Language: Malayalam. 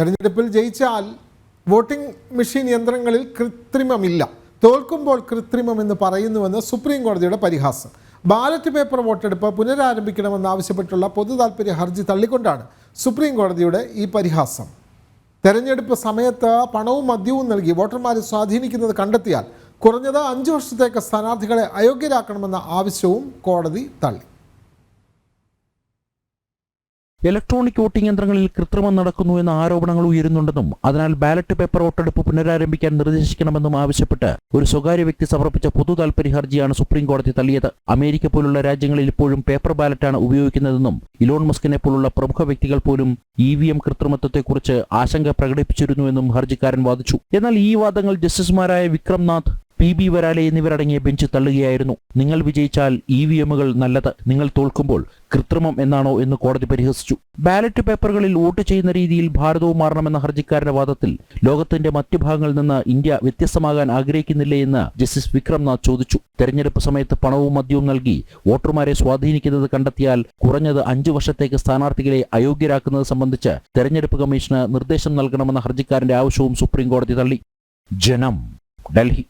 തെരഞ്ഞെടുപ്പിൽ ജയിച്ചാൽ വോട്ടിംഗ് മെഷീൻ യന്ത്രങ്ങളിൽ കൃത്രിമമില്ല, തോൽക്കുമ്പോൾ കൃത്രിമമെന്ന് പറയുന്നുവെന്ന് സുപ്രീം കോടതിയുടെ പരിഹാസം. ബാലറ്റ് പേപ്പർ വോട്ടെടുപ്പ് പുനരാരംഭിക്കണമെന്നാവശ്യപ്പെട്ടുള്ള പൊതു താൽപ്പര്യ ഹർജി തള്ളിക്കൊണ്ടാണ് സുപ്രീം കോടതിയുടെ ഈ പരിഹാസം. തെരഞ്ഞെടുപ്പ് സമയത്ത് പണവും മദ്യവും നൽകി വോട്ടർമാരെ സ്വാധീനിക്കുന്നത് കണ്ടെത്തിയാൽ കുറഞ്ഞത് 5 വർഷത്തേക്ക് സ്ഥാനാർത്ഥികളെ അയോഗ്യരാക്കണമെന്ന ആവശ്യവും കോടതി തള്ളി. ഇലക്ട്രോണിക് വോട്ടിംഗ് യന്ത്രങ്ങളിൽ കൃത്രിമം നടക്കുന്നു എന്ന ആരോപണങ്ങൾ ഉയരുന്നുണ്ടെന്നും അതിനാൽ ബാലറ്റ് പേപ്പർ വോട്ടെടുപ്പ് പുനരാരംഭിക്കാൻ നിർദ്ദേശിക്കണമെന്നും ആവശ്യപ്പെട്ട് ഒരു സ്വകാര്യ വ്യക്തി സമർപ്പിച്ച പൊതു താൽപ്പര്യ ഹർജിയാണ് സുപ്രീം കോടതി തള്ളിയത്. അമേരിക്ക പോലുള്ള രാജ്യങ്ങളിൽ ഇപ്പോഴും പേപ്പർ ബാലറ്റാണ് ഉപയോഗിക്കുന്നതെന്നും ഇലോൺ മസ്കിനെ പോലുള്ള പ്രമുഖ വ്യക്തികൾ പോലും EVM കൃത്രിമത്വത്തെക്കുറിച്ച് ആശങ്ക പ്രകടിപ്പിച്ചിരുന്നുവെന്നും ഹർജിക്കാരൻ വാദിച്ചു. എന്നാൽ ഈ വാദങ്ങൾ ജസ്റ്റിസുമാരായ വിക്രംനാഥ്, PB വരാലെ എന്നിവരടങ്ങിയ ബെഞ്ച് തള്ളുകയായിരുന്നു. നിങ്ങൾ വിജയിച്ചാൽ EVMകൾ നല്ലത്, നിങ്ങൾ തോൽക്കുമ്പോൾ കൃത്രിമം എന്നാണോ എന്ന് കോടതി പരിഹസിച്ചു. ബാലറ്റ് പേപ്പറുകളിൽ വോട്ട് ചെയ്യുന്ന രീതിയിൽ ഭാരതവും മാറണമെന്ന ഹർജിക്കാരന്റെ വാദത്തിൽ ലോകത്തിന്റെ മറ്റു ഭാഗങ്ങളിൽ നിന്ന് ഇന്ത്യ വ്യത്യസ്തമാകാൻ ആഗ്രഹിക്കുന്നില്ലേ എന്ന് ജസ്റ്റിസ് വിക്രംനാഥ് ചോദിച്ചു. തെരഞ്ഞെടുപ്പ് സമയത്ത് പണവും മദ്യവും നൽകി വോട്ടർമാരെ സ്വാധീനിക്കുന്നത് കണ്ടെത്തിയാൽ കുറഞ്ഞത് 5 വർഷത്തേക്ക് സ്ഥാനാർത്ഥികളെ അയോഗ്യരാക്കുന്നത് സംബന്ധിച്ച് തെരഞ്ഞെടുപ്പ് കമ്മീഷന് നിർദ്ദേശം നൽകണമെന്ന ഹർജിക്കാരന്റെ ആവശ്യവും സുപ്രീം കോടതി തള്ളി. ജനം, ഡൽഹി.